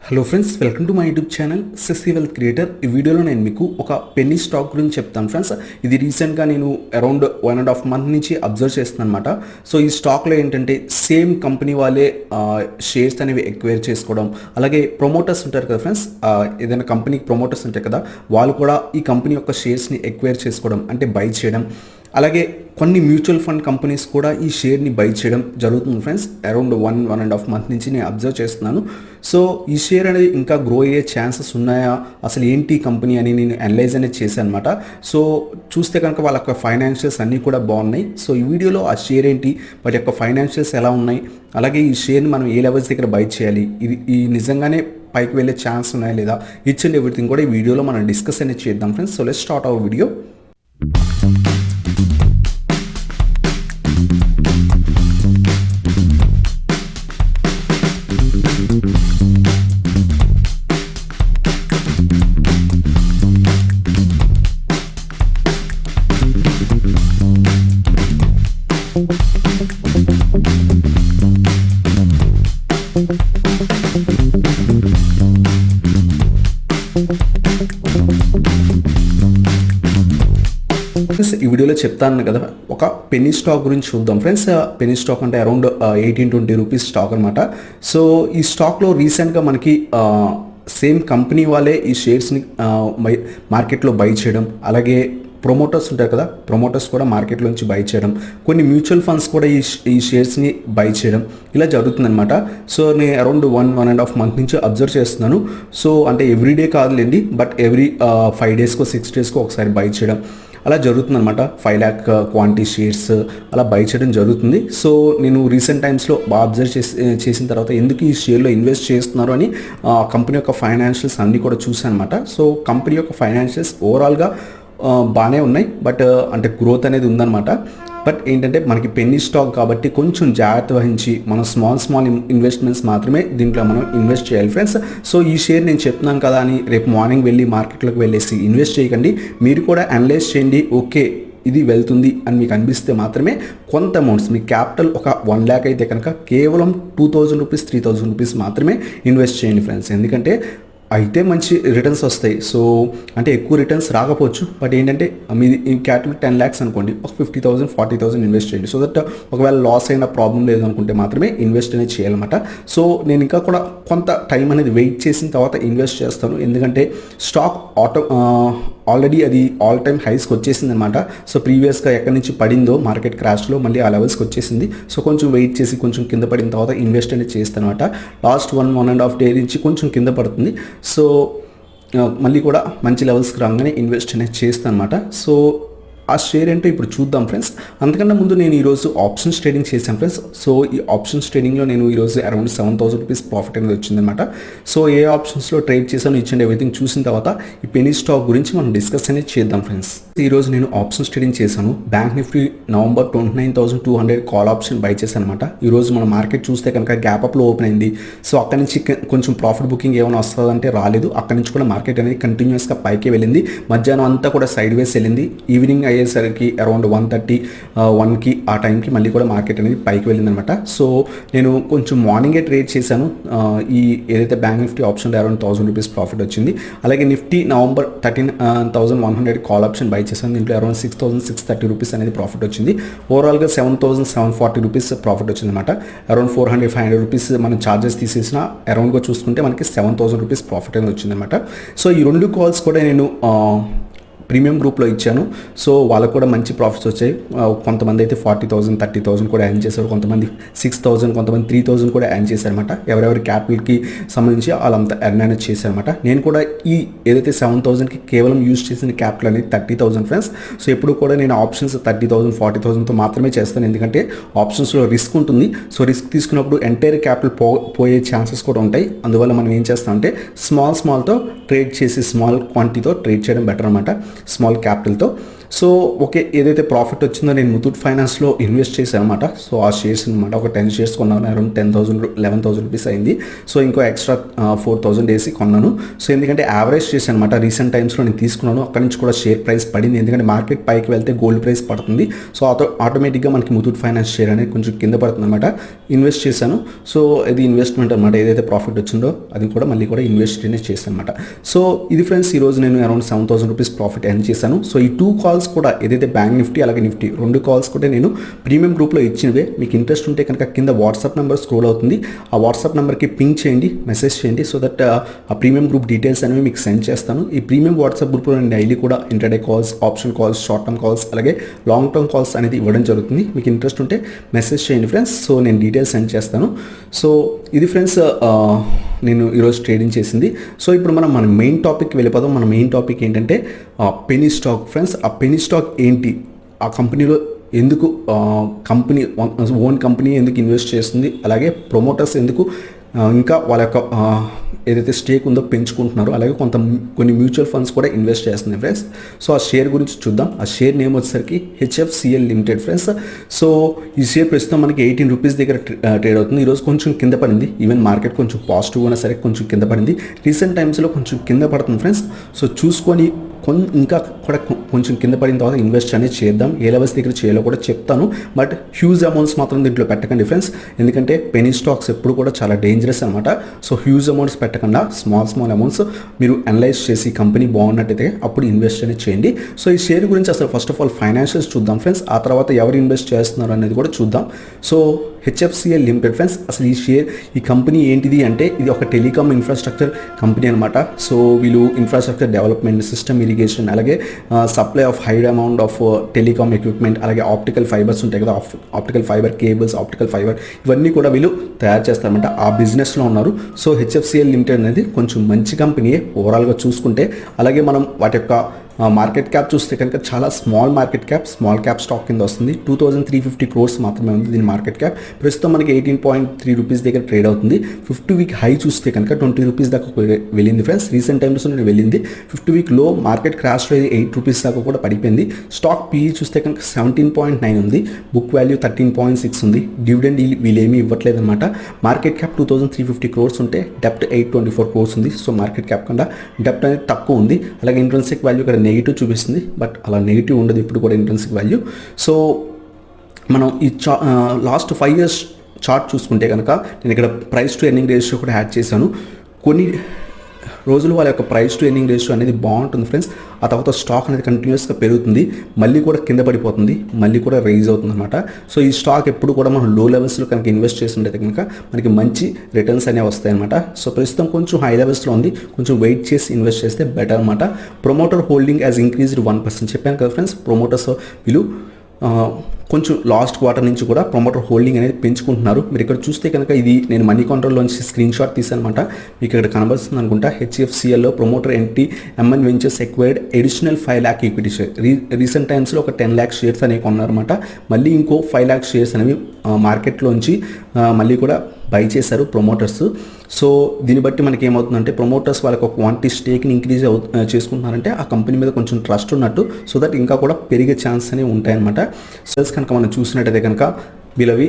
Hello friends, welcome to my YouTube channel Sasi wealth creator. ఈ వీడియోలో నేను మీకు ఒక పెన్నీ స్టాక్ గురించి చెప్తాను ఫ్రెండ్స్. ఇది రీసెంట్గా నేను అరౌండ్ 1.5 month నుంచి అబ్జర్వ్ చేస్తున్నాను అనమాట. సో ఈ స్టాక్లో ఏంటంటే సేమ్ కంపెనీ వాళ్ళే షేర్స్ అనేవి ఎక్వైర్ చేసుకోవడం, అలాగే ప్రమోటర్స్ ఉంటారు కదా ఫ్రెండ్స్, ఏదైనా కంపెనీకి ప్రమోటర్స్ ఉంటాయి కదా, వాళ్ళు కూడా ఈ కంపెనీ యొక్క షేర్స్ని ఎక్వైర్ చేసుకోవడం అంటే బై చేయడం, అలాగే కొన్ని మ్యూచువల్ ఫండ్ కంపెనీస్ కూడా ఈ షేర్ని బై చేయడం జరుగుతుంది ఫ్రెండ్స్. అరౌండ్ 1.5 month నుంచి నేను అబ్జర్వ్ చేస్తున్నాను. సో ఈ షేర్ అనేది ఇంకా గ్రో అయ్యే ఛాన్సెస్ ఉన్నాయా, అసలు ఏంటి కంపెనీ అని నేను అనలైజ్ అనేది చేశాను అనమాట. సో చూస్తే కనుక వాళ్ళ యొక్క ఫైనాన్షియల్స్ అన్నీ కూడా బాగున్నాయి. సో ఈ వీడియోలో ఆ షేర్ ఏంటి, వాటి యొక్క ఫైనాన్షియల్స్ ఎలా ఉన్నాయి, అలాగే ఈ షేర్ని మనం ఏ లెవెల్స్ దగ్గర బై చేయాలి, ఇది నిజంగానే పైకి వెళ్ళే ఛాన్స్ ఉన్నాయా లేదా, ఇచ్ అండ్ ఎవ్రీథింగ్ కూడా ఈ వీడియోలో మనం డిస్కస్ అనేది చేద్దాం friends. So let's start our video. ఈ వీడియోలో చెప్తాను కదా, ఒక పెన్నీ స్టాక్ గురించి చూద్దాం ఫ్రెండ్స్. పెన్నీ స్టాక్ అంటే అరౌండ్ 18-20 రూపీస్ స్టాక్ అనమాట. సో ఈ స్టాక్లో రీసెంట్గా మనకి సేమ్ కంపెనీ వాళ్ళే ఈ షేర్స్ని మార్కెట్లో బై చేయడం, అలాగే ప్రమోటర్స్ ఉంటారు కదా, ప్రమోటర్స్ కూడా మార్కెట్లోంచి బై చేయడం, కొన్ని మ్యూచువల్ ఫండ్స్ కూడా ఈ షేర్స్ని బై చేయడం, ఇలా జరుగుతుందన్నమాట. సో నేను అరౌండ్ 1.5 month నుంచి అబ్జర్వ్ చేస్తున్నాను. సో అంటే ఎవ్రీడే కాదులేండి, బట్ ఎవ్రీ 5 daysకో 6 daysకో ఒకసారి బై చేయడం అలా జరుగుతుందన్నమాట. 5 lakh క్వాంటిటీ షేర్స్ అలా బై చేయడం జరుగుతుంది. సో నేను రీసెంట్ టైమ్స్లో బాగా అబ్జర్వ్ చేసిన తర్వాత ఎందుకు ఈ షేర్లో ఇన్వెస్ట్ చేస్తున్నారు అని కంపెనీ యొక్క ఫైనాన్షియల్స్ అన్నీ కూడా చూసాను అనమాట. సో కంపెనీ యొక్క ఫైనాన్షియల్స్ ఓవరాల్గా బాగానే ఉన్నాయి, బట్ అంటే గ్రోత్ అనేది ఉందన్నమాట. బట్ ఏంటంటే మనకి పెన్నీ స్టాక్ కాబట్టి కొంచెం జాగ్రత్త వహించి మనం స్మాల్ ఇన్వెస్ట్మెంట్స్ మాత్రమే దీంట్లో మనం ఇన్వెస్ట్ చేయాలి ఫ్రెండ్స్. సో ఈ షేర్ నేను చెప్తున్నాను కదా అని రేపు మార్నింగ్ వెళ్ళి మార్కెట్లోకి వెళ్ళేసి ఇన్వెస్ట్ చేయకండి. మీరు కూడా అనలైజ్ చేయండి, ఓకే ఇది వెళ్తుంది అని మీకు అనిపిస్తే మాత్రమే కొంత అమౌంట్స్, మీ క్యాపిటల్ ఒక 1 lakh అయితే కనుక కేవలం 2000 రూపీస్ 3000 రూపీస్ మాత్రమే ఇన్వెస్ట్ చేయండి ఫ్రెండ్స్. ఎందుకంటే అయితే మంచి రిటర్న్స్ వస్తాయి. సో అంటే ఎక్కువ రిటర్న్స్ రాకపోవచ్చు, బట్ ఏంటంటే మీది ఈ క్యాపిటల్ 10 lakhs అనుకోండి, ఒక 50,000 40,000 ఇన్వెస్ట్ చేయండి. సో దట్ ఒకవేళ లాస్ అయిన ప్రాబ్లం లేదు అనుకుంటే మాత్రమే ఇన్వెస్ట్ అనేది చేయాలన్నమాట. సో నేను ఇంకా కూడా కొంత టైం అనేది వెయిట్ చేసిన తర్వాత ఇన్వెస్ట్ చేస్తాను. ఎందుకంటే స్టాక్ ఆల్రెడీ అది ఆల్ టైమ్ హైస్కి వచ్చేసింది అనమాట. సో ప్రీవియస్గా ఎక్కడి నుంచి పడిందో మార్కెట్ క్రాష్లో మళ్ళీ ఆ లెవెల్స్కి వచ్చేసింది. సో కొంచెం వెయిట్ చేసి కొంచెం కింద పడిన తర్వాత ఇన్వెస్ట్ అనేది చేస్తాను అనమాట. లాస్ట్ 1.5 day నుంచి కొంచెం కింద పడుతుంది. సో మళ్ళీ కూడా మంచి లెవెల్స్కి రాగానే ఇన్వెస్ట్ అనేది చేస్తాను అనమాట. సో ఆ షేర్ ఏంటో ఇప్పుడు చూద్దాం ఫ్రెండ్స్. అంతకన్నా ముందు నేను ఈరోజు ఆప్షన్స్ ట్రేడింగ్ చేశాను ఫ్రెండ్స్. సో ఈ ఆప్షన్స్ ట్రేడింగ్లో నేను ఈరోజు అరౌండ్ 7,000 రూపీస్ ప్రాఫిట్ అనేది వచ్చిందనమాట. సో ఏ ఆప్షన్స్లో ట్రేడ్ చేశాను ఇచ్ అండ్ ఎవ్రీథింగ్ చూసిన తర్వాత ఈ పెన్నీ స్టాక్ గురించి మనం డిస్కస్ అనేది చేద్దాం ఫ్రెండ్స్. ఈరోజు నేను ఆప్షన్స్ ట్రేడింగ్ చేశాను. Bank Nifty November 29,200 call option by చేశాను అనమాట. ఈరోజు మన మార్కెట్ చూస్తే కనుక గ్యాప్ అప్లో ఓపెన్ అయింది. సో అక్కడి నుంచి కొంచెం ప్రాఫిట్ బుకింగ్ ఏమైనా వస్తుందంటే రాలేదు. అక్కడి నుంచి కూడా మార్కెట్ అనేది కంటిన్యూస్గా పైకి వెళ్ళింది. మధ్యాహ్నం అంతా కూడా సైడ్ వేస్ వెళ్ళింది. ఈవినింగ్ అయ్యేసరికి అరౌండ్ 1:30-1కి ఆ టైంకి మళ్ళీ కూడా మార్కెట్ అనేది పైకి వెళ్ళిందనమాట. సో నేను కొంచెం మార్నింగే ట్రేడ్ చేశాను. ఈ ఏదైతే బ్యాంక్ నిఫ్టీ ఆప్షన్లో అరౌండ్ 1,000 రూపీస్ ప్రాఫిట్ వచ్చింది. అలాగే Nifty November 13,100 call option by చేశాను. దీంట్లో అరౌండ్ 6,630 రూపీస్ అనేది ప్రాఫిట్ వచ్చింది. ఓవరాల్గా 7,740 రూపీస్ ప్రాఫిట్ వచ్చిందనమాట. అరౌండ్ 400-500 రూపీస్ మనం ఛార్జెస్ తీసేసిన అరౌండ్గా చూసుకుంటే మనకి 7,000 రూపీస్ ప్రాఫిట్ అనేది వచ్చిందనమాట. సో ఈ 2 కాల్స్ కూడా నేను ప్రీమియం గ్రూప్లో ఇచ్చాను. సో వాళ్ళకు కూడా మంచి ప్రాఫిట్స్ వచ్చాయి. కొంతమంది అయితే 40,000 30,000 కూడా ఎర్న్ చేశారు, కొంతమంది 6,000, కొంతమంది 3,000 కూడా ఎర్న్ చేశారనమాట. ఎవరెవరి క్యాపిటల్కి సంబంధించి వాళ్ళంతా ఎర్న్ అనేది చేశారనమాట. నేను కూడా ఈ ఏదైతే 7,000కి కేవలం యూజ్ చేసిన క్యాపిటల్ అనేది 30,000 ఫ్రెండ్స్. సో ఎప్పుడు కూడా నేను ఆప్షన్స్ 30,000 40,000తో మాత్రమే చేస్తాను. ఎందుకంటే ఆప్షన్స్లో రిస్క్ ఉంటుంది. సో రిస్క్ తీసుకున్నప్పుడు ఎంటైర్ క్యాపిటల్ పోయే ఛాన్సెస్ కూడా ఉంటాయి. అందువల్ల మనం ఏం చేస్తామంటే స్మాల్తో ట్రేడ్ చేసి స్మాల్ క్వాంటిటీతో ట్రేడ్ చేయడం బెటర్ అనమాట, స్మాల్ క్యాపిటల్తో. సో ఓకే, ఏదైతే ప్రాఫిట్ వచ్చిందో నేను ముతూట్ ఫైనాన్స్లో ఇన్వెస్ట్ చేశాను అనమాట. సో ఆ షేర్స్ అనమాట ఒక 10 షేర్స్ కొన్నాను, అరౌండ్ 10,000 11,000 రూపీస్ అయింది. సో ఇంకో ఎక్స్ట్రా 4,000 వేసి కొన్నాను. సో ఎందుకంటే యావరేజ్ చేశాను అనమాట, రీసెంట్ టైమ్స్లో నేను తీసుకున్నాను. అక్కడి నుంచి కూడా షేర్ ప్రైస్ పడింది, ఎందుకంటే మార్కెట్ పైకి వెళ్తే గోల్డ్ ప్రైస్ పడుతుంది. సో ఆటోమేటిక్గా మనకి ముతూట్ ఫైనాన్స్ షేర్ అనేది కొంచెం కింద పడుతుంది అనమాట. ఇన్వెస్ట్ చేశాను. సో ఇది ఇన్వెస్ట్మెంట్ అనమాట, ఏదైతే ప్రాఫిట్ వచ్చిందో అది కూడా మళ్ళీ కూడా ఇన్వెస్ట్ అనేది చేశాను అనమాట. సో ఇది ఫ్రెండ్స్, ఈరోజు నేను అరౌండ్ 7,000 రూపీస్ ప్రాఫిట్ ఎర్న్ చేశాను. సో ఈ 2 కాల్స్ కూడా ఏదైతే బ్యాంక్ నిఫ్టీ అలాగే నిఫ్టీ 2 కాల్స్ కూడా నేను ప్రీమియం గ్రూప్లో ఇచ్చినవే. మీకు ఇంట్రెస్ట్ ఉంటే కనుక కింద వాట్సాప్ నెంబర్ స్క్రోల్ అవుతుంది, ఆ వాట్సాప్ నెంబర్కి పింక్ చేయండి, మెసేజ్ చేయండి. సో దట్ ఆ ప్రీమియం గ్రూప్ డీటెయిల్స్ అనేవి మీకు సెండ్ చేస్తాను. ఈ ప్రీమియం వాట్సాప్ గ్రూప్లో నేను డైలీ కూడా intraday calls, option calls, short term calls అలాగే లాంగ్ టర్మ్ కాల్స్ అనేది ఇవ్వడం జరుగుతుంది. మీకు ఇంట్రెస్ట్ ఉంటే మెసేజ్ చేయండి ఫ్రెండ్స్. సో నేను డీటెయిల్స్ సెండ్ చేస్తాను. సో ఇది ఫ్రెండ్స్ నేను ఈరోజు ట్రేడింగ్ చేసింది. సో ఇప్పుడు మన మెయిన్ టాపిక్కి వెళ్ళిపోదాం. మన మెయిన్ టాపిక్ ఏంటంటే పెనీ స్టాక్ ఫ్రెండ్స్. ఆ పెనీ స్టాక్ ఏంటి, ఆ కంపెనీలో ఎందుకు కంపెనీ ఓన్ కంపెనీ ఎందుకు ఇన్వెస్ట్ చేస్తుంది, అలాగే ప్రమోటర్స్ ఎందుకు ఇంకా వాళ్ళ యొక్క ఏదైతే స్టేక్ ఉందో పెంచుకుంటున్నారో, అలాగే కొన్ని మ్యూచువల్ ఫండ్స్ కూడా ఇన్వెస్ట్ చేస్తున్నాయి ఫ్రెండ్స్. సో ఆ షేర్ గురించి చూద్దాం. ఆ షేర్ నేమ్ వచ్చేసరికి హెచ్ఎఫ్సిఎల్ లిమిటెడ్ ఫ్రెండ్స్. సో ఈ షేర్ ప్రస్తుతం మనకి 18 రూపీస్ దగ్గర ట్రేడ్ అవుతుంది. ఈరోజు కొంచెం కింద పడింది, ఈవెన్ మార్కెట్ కొంచెం పాజిటివ్ ఉన్నా సరే కొంచెం కింద పడింది. రీసెంట్ టైమ్స్లో కొంచెం కింద పడుతుంది ఫ్రెండ్స్. సో చూసుకొని ఇంకా కూడా కొంచెం కింద పడిన తర్వాత ఇన్వెస్ట్ అనేది చేద్దాం. ఏ లెవెల్స్ దగ్గర చేయాలో కూడా చెప్తాను, బట్ హ్యూజ్ అమౌంట్స్ మాత్రం దీంట్లో పెట్టకండి ఫ్రెండ్స్, ఎందుకంటే పెనీ స్టాక్స్ ఎప్పుడు కూడా చాలా డేంజరస్ అనమాట. సో హ్యూజ్ అమౌంట్స్ పెట్టకుండా స్మాల్ అమౌంట్స్ మీరు అనలైజ్ చేసి కంపెనీ బాగున్నట్టయితే అప్పుడు ఇన్వెస్ట్ అనేది చేయండి. సో ఈ షేర్ గురించి అసలు ఫస్ట్ ఆఫ్ ఆల్ ఫైనాన్షియల్స్ చూద్దాం ఫ్రెండ్స్, ఆ తర్వాత ఎవరు ఇన్వెస్ట్ చేస్తున్నారు అనేది కూడా చూద్దాం. సో హెచ్ఎఫ్సిఎల్ లిమిటెడ్ ఫ్రెండ్స్, అసలు ఈ కంపెనీ ఏంటిది అంటే ఇది ఒక టెలికామ్ ఇన్ఫ్రాస్ట్రక్చర్ కంపెనీ అనమాట. సో వీళ్ళు ఇన్ఫ్రాస్ట్రక్చర్ డెవలప్మెంట్, సిస్టమ్ ఇరిగేషన్, అలాగే supply of high amount of telecom equipment, అలాగే ఆప్టికల్ ఫైబర్స్ ఉంటాయి కదా, optical fibre cables, optical fibre ఇవన్నీ కూడా వీళ్ళు తయారు చేస్తారనమాట. ఆ బిజినెస్లో ఉన్నారు. సో హెచ్ఎఫ్సిఎల్ లిమిటెడ్ అనేది కొంచెం మంచి కంపెనీయే ఓవరాల్గా చూసుకుంటే. అలాగే మనం వాటి యొక్క మార్కెట్ క్యాప్ చూస్తే కనుక చాలా స్మాల్ క్యాప్ స్టాక్ కింద వస్తుంది. 2,350 crores మాత్రమే ఉంది దీని మార్కెట్ క్యాప్. ప్రస్తుతం మనకి 18.3 రూపీస్ దగ్గర ట్రేడ్ అవుతుంది. 50 వీక్ హై చూస్తే కనుక 20 రూపీస్ దాకా వెళ్ళింది ఫ్రెండ్స్. రీసెంట్ టైమ్స్లో నేను వెళ్ళింది. 50 వీక్ లో మార్కెట్ క్రాష్ అయ్యి 8 రూపీస్ దాకా కూడా పడిపోయింది. స్టాక్ పీఈ చూస్తే కనుక 17.9 ఉంది, బుక్ వాల్యూ 13.6 ఉంది. డివిడెండ్ వీళ్ళేమీ ఇవ్వట్లేదు అనమాట. మార్కెట్ క్యాప్ 2,350 crores ఉంటే డెప్ట్ 824 crores ఉంది. సో మార్కెట్ క్యాప్ కన్నా డెప్ట్ అనేది తక్కువ ఉంది. అలాగే ఇంట్రెన్సిక్ వాల్యూ ఇక్కడ నెగిటివ్ చూపిస్తుంది, బట్ అలా నెగిటివ్ ఉండదు ఇప్పుడు కూడా ఇంట్రెన్సిక్ వాల్యూ. సో మనం ఈ లాస్ట్ 5 years చార్ట్ చూసుకుంటే కనుక నేను ఇక్కడ ప్రైస్ టు ఎర్నింగ్ రేషియో కూడా యాడ్ చేశాను. కొన్ని రోజులు వాళ్ళ యొక్క ప్రైస్ టు ఎర్నింగ్ రేషియో అనేది బాగుంటుంది ఫ్రెండ్స్. ఆ తర్వాత స్టాక్ అనేది కంటిన్యూస్గా పెరుగుతుంది, మళ్ళీ కూడా కింద పడిపోతుంది, మళ్ళీ కూడా రైజ్ అవుతుంది అనమాట. సో ఈ స్టాక్ ఎప్పుడు కూడా మనం లో లెవెల్స్లో కనుక ఇన్వెస్ట్ చేస్తుంటే కనుక మనకి మంచి రిటర్న్స్ అనేవి వస్తాయి అనమాట. సో ప్రస్తుతం కొంచెం హై లెవెల్స్లో ఉంది, కొంచెం వెయిట్ చేసి ఇన్వెస్ట్ చేస్తే బెటర్ అనమాట. Promoter holding as increased 1%. చెప్పాను కదా ఫ్రెండ్స్, ప్రమోటర్స్ వీళ్ళు కొంచెం లాస్ట్ క్వార్టర్ నుంచి కూడా ప్రమోటర్ హోల్డింగ్ అనేది పెంచుకుంటున్నారు. మీరు ఇక్కడ చూస్తే కనుక ఇది నేను మనీ కంట్రోల్లోంచి స్క్రీన్ షాట్ తీసాను అనమాట. మీకు ఇక్కడ కనబడుతుంది అనుకుంటా. హెచ్ఎఫ్సిఎల్లో promoter NT MN ventures acquired additional 5 lakh equity share. Recent టైమ్స్లో ఒక 10 lakh షేర్స్ అనేవి కొన్నారన్నమాట. మళ్ళీ ఇంకో 5 lakh షేర్స్ అనేవి మార్కెట్లోంచి మళ్ళీ కూడా బై చేశారు ప్రమోటర్స్. సో దీన్ని బట్టి మనకి ఏమవుతుందంటే ప్రమోటర్స్ వాళ్ళకి ఒక క్వాంటిటీ స్టేక్ని ఇంక్రీజ్ చేసుకుంటున్నారంటే ఆ కంపెనీ మీద కొంచెం ట్రస్ట్ ఉన్నట్టు. సో దట్ ఇంకా కూడా పెరిగే ఛాన్స్ అనేవి ఉంటాయన్నమాట. సేల్స్ కనుక మనం చూసినట్టయితే కనుక వీళ్ళవి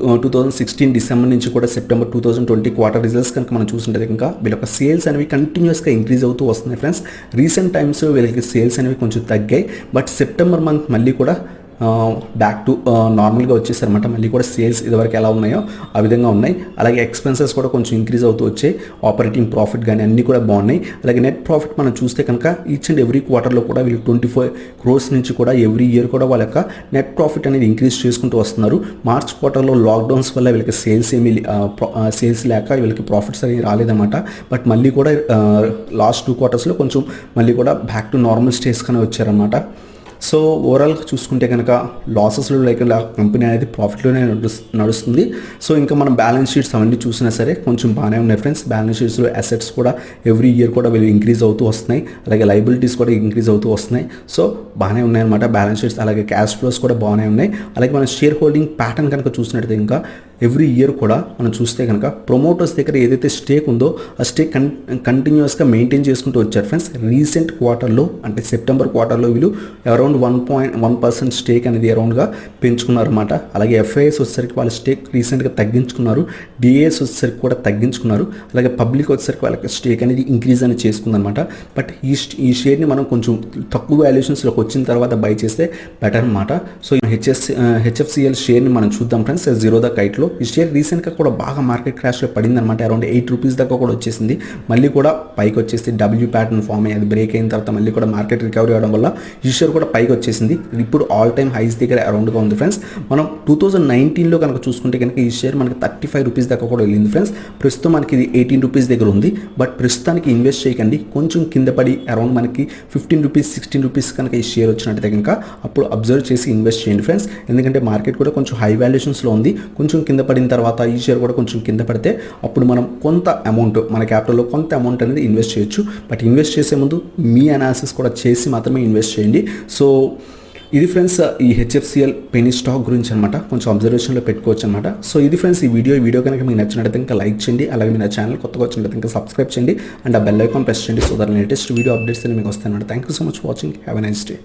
2016 డిసెంబర్ నుంచి కూడా సెప్టెంబర్ 2020 క్వార్టర్ రిజల్ట్స్ కనుక మనం చూసినట్టయితే కనుక వీళ్ళ యొక్క సేల్స్ అనేవి కంటిన్యూస్గా ఇంక్రీజ్ అవుతూ వస్తున్నాయి ఫ్రెండ్స్. రీసెంట్ టైమ్స్ వీళ్ళకి సేల్స్ అనేవి కొంచెం తగ్గాయి, బట్ సెప్టెంబర్ మంత్ మళ్ళీ కూడా బ్యాక్ టు నార్మల్గా వచ్చేసారన్నమాట. మళ్ళీ కూడా సేల్స్ ఇదివరకు ఎలా ఉన్నాయో ఆ విధంగా ఉన్నాయి. అలాగే ఎక్స్పెన్సెస్ కూడా కొంచెం ఇంక్రీజ్ అవుతూ వచ్చాయి. ఆపరేటింగ్ ప్రాఫిట్ కానీ అన్నీ కూడా బాగున్నాయి. అలాగే నెట్ ప్రాఫిట్ మనం చూస్తే కనుక ఈచ్ అండ్ ఎవ్రీ క్వార్టర్లో కూడా వీళ్ళు 24 crores నుంచి కూడా ఎవ్రీ ఇయర్ కూడా వాళ్ళ యొక్క నెట్ ప్రాఫిట్ అనేది ఇంక్రీజ్ చేసుకుంటూ వస్తున్నారు. మార్చ్ క్వార్టర్లో లాక్డౌన్స్ వల్ల వీళ్ళకి సేల్స్ లేక వీళ్ళకి ప్రాఫిట్స్ అనేవి రాలేదన్నమాట. బట్ మళ్ళీ కూడా లాస్ట్ 2 quartersలో కొంచెం మళ్ళీ కూడా బ్యాక్ టు నార్మల్ స్టేజ్ కానీ వచ్చారన్నమాట. సో ఓవరాల్గా చూసుకుంటే కనుక లాసెస్లో లేకుండా కంపెనీ అనేది ప్రాఫిట్లోనే నడుస్తుంది. సో ఇంకా మనం బ్యాలెన్స్ షీట్స్ అవన్నీ చూసినా సరే కొంచెం బాగానే ఉన్నాయి ఫ్రెండ్స్. బ్యాలెన్స్ షీట్స్లో అసెట్స్ కూడా ఎవ్రీ ఇయర్ కూడా వీళ్ళు ఇంక్రీజ్ అవుతూ వస్తున్నాయి, అలాగే లైబిలిటీస్ కూడా ఇంక్రీజ్ అవుతూ వస్తున్నాయి. సో బాగానే ఉన్నాయన్నమాట బ్యాలెన్స్ షీట్స్. అలాగే క్యాష్ ఫ్లోస్ కూడా బాగానే ఉన్నాయి. అలాగే మన షేర్ హోల్డింగ్ ప్యాటర్న్ కనుక చూసినట్టయితే ఇంకా ఎవ్రీ ఇయర్ కూడా మనం చూస్తే కనుక ప్రమోటర్స్ దగ్గర ఏదైతే స్టేక్ ఉందో ఆ స్టేక్ కంటిన్యూస్గా మెయింటైన్ చేసుకుంటూ వచ్చారు ఫ్రెండ్స్. రీసెంట్ క్వార్టర్లో అంటే సెప్టెంబర్ క్వార్టర్లో వీళ్ళు అరౌండ్ 1.1% స్టేక్ అనేది అరౌండ్గా పెంచుకున్నారు అనమాట. అలాగే ఎఫ్ఐఎస్ వచ్చేసరికి వాళ్ళ స్టేక్ రీసెంట్గా తగ్గించుకున్నారు, డిఏఎస్ వచ్చేసరికి కూడా తగ్గించుకున్నారు, అలాగే పబ్లిక్ వచ్చేసరికి వాళ్ళకి స్టేక్ అనేది ఇంక్రీజ్ అనేది చేసుకుందనమాట. బట్ ఈ షేర్ని మనం కొంచెం తక్కువ వాల్యుయేషన్స్లోకి వచ్చిన తర్వాత బై చేస్తే బెటర్ అనమాట. సో హెచ్ఎఫ్సిఎల్ షేర్ని మనం చూద్దాం ఫ్రెండ్స్. జీరోదా కైట్లో ఈ షేర్ రీసెంట్గా కూడా బాగా మార్కెట్ క్రాష్లో పడింది అనమాట. అరౌండ్ 8 రూపీస్ దాకా కూడా వచ్చేసింది. మళ్ళీ కూడా పైకి వచ్చేసి డబ్ల్యూ ప్యాటర్న్ ఫామ్ అయ్యి అది బ్రేక్ అయిన తర్వాత మళ్ళీ కూడా మార్కెట్ రికవరీ అవడం వల్ల ఈ షేర్ కూడా పైకి వచ్చేసింది. ఇప్పుడు ఆల్ టైమ్ హైస్ దగ్గర అరౌండ్గా ఉంది ఫ్రెండ్స్. మనం 2019లో కనుక చూసుకుంటే కనుక ఈ షేర్ మనకి 35 రూపీస్ దాకా కూడా వెళ్ళింది ఫ్రెండ్స్. ప్రస్తుతం మనకి ఇది 18 రూపీస్ దగ్గర ఉంది. బట్ ప్రస్తుతానికి ఇన్వెస్ట్ చేయకండి, కొంచెం కింద పడి అరౌండ్ మనకి 15 రూపీస్ 16 రూపీస్ కనుక ఈ షేర్ వచ్చినట్టయితే కనుక అప్పుడు అబ్జర్వ్ చేసి ఇన్వెస్ట్ చేయండి ఫ్రెండ్స్. ఎందుకంటే మార్కెట్ కూడా కొంచెం హై వాల్యుయేషన్స్లో ఉంది. కొంచెం కింద పడిన తర్వాత ఈ షేర్ కూడా కొంచెం కింద పడితే అప్పుడు మనం కొంత అమౌంట్ మన క్యాపిటల్లో కొంత అమౌంట్ అనేది ఇన్వెస్ట్ చేయొచ్చు. బట్ ఇన్వెస్ట్ చేసే ముందు మీ అనాలిసిస్ కూడా చేసి మాత్రమే ఇన్వెస్ట్ చేయండి. సో ఇది ఫ్రెండ్స్ ఈ హెచ్ఎఫ్సిఎల్ పెనీ స్టాక్ గురించి అనమాట, కొంచెం అబ్జర్వేషన్లో పెట్టుకోవచ్చు అనమాట. సో ఇది ఫ్రెండ్స్ ఈ వీడియో కనుక మీకు నచ్చినట్లయితే ఇంకా లైక్ చేయండి, అలాగే మీ నా ఛానల్ కొత్తగా వచ్చినట్లయితే ఇంకా సబ్స్క్రైబ్ చేయండి అండ్ ఆ బెల్ ఐకాన్ ప్రెస్ చేయండి. So that latest video updates అని మీకు వస్తాయి అనమాట. Thank you so much for watching. Have a nice day.